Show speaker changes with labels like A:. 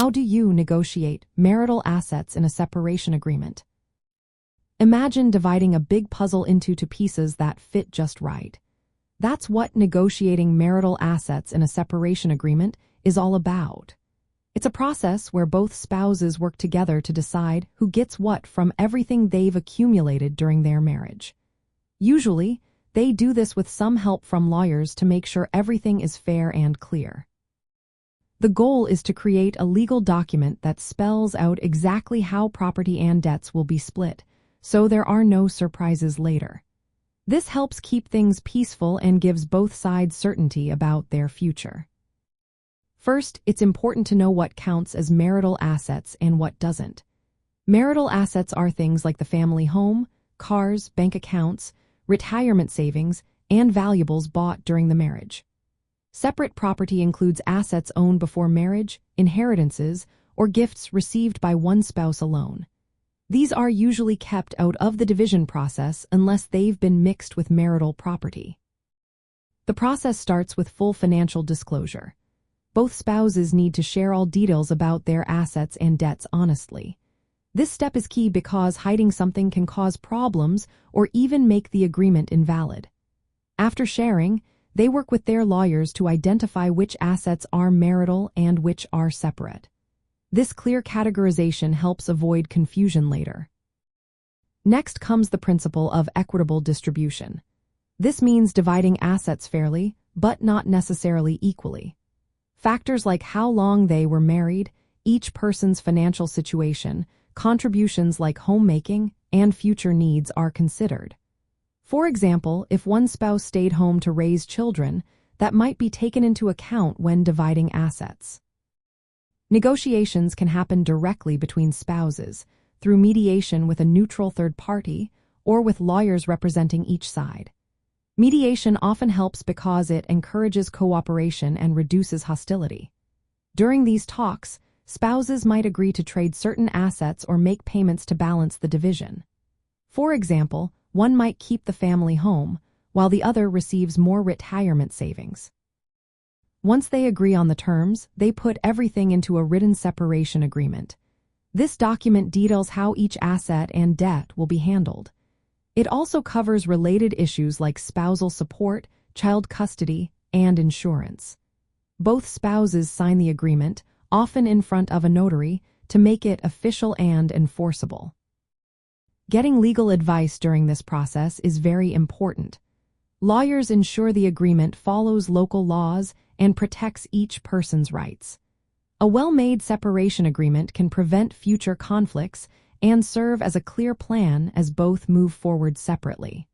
A: How do you negotiate marital assets in a separation agreement? Imagine dividing a big puzzle into two pieces that fit just right. That's what negotiating marital assets in a separation agreement is all about. It's a process where both spouses work together to decide who gets what from everything they've accumulated during their marriage. Usually, they do this with some help from lawyers to make sure everything is fair and clear. The goal is to create a legal document that spells out exactly how property and debts will be split, so there are no surprises later. This helps keep things peaceful and gives both sides certainty about their future. First, it's important to know what counts as marital assets and what doesn't. Marital assets are things like the family home, cars, bank accounts, retirement savings, and valuables bought during the marriage. Separate property includes assets owned before marriage, inheritances, or gifts received by one spouse alone. These are usually kept out of the division process unless they've been mixed with marital property. The process starts with full financial disclosure. Both spouses need to share all details about their assets and debts honestly. This step is key because hiding something can cause problems or even make the agreement invalid. After sharing, they work with their lawyers to identify which assets are marital and which are separate. This clear categorization helps avoid confusion later. Next comes the principle of equitable distribution. This means dividing assets fairly, but not necessarily equally. Factors like how long they were married, each person's financial situation, contributions like homemaking, and future needs are considered. For example, if one spouse stayed home to raise children, that might be taken into account when dividing assets. Negotiations can happen directly between spouses, through mediation with a neutral third party, or with lawyers representing each side. Mediation often helps because it encourages cooperation and reduces hostility. During these talks, spouses might agree to trade certain assets or make payments to balance the division. For example, one might keep the family home, while the other receives more retirement savings. Once they agree on the terms, they put everything into a written separation agreement. This document details how each asset and debt will be handled. It also covers related issues like spousal support, child custody, and insurance. Both spouses sign the agreement, often in front of a notary, to make it official and enforceable. Getting legal advice during this process is very important. Lawyers ensure the agreement follows local laws and protects each person's rights. A well-made separation agreement can prevent future conflicts and serve as a clear plan as both move forward separately.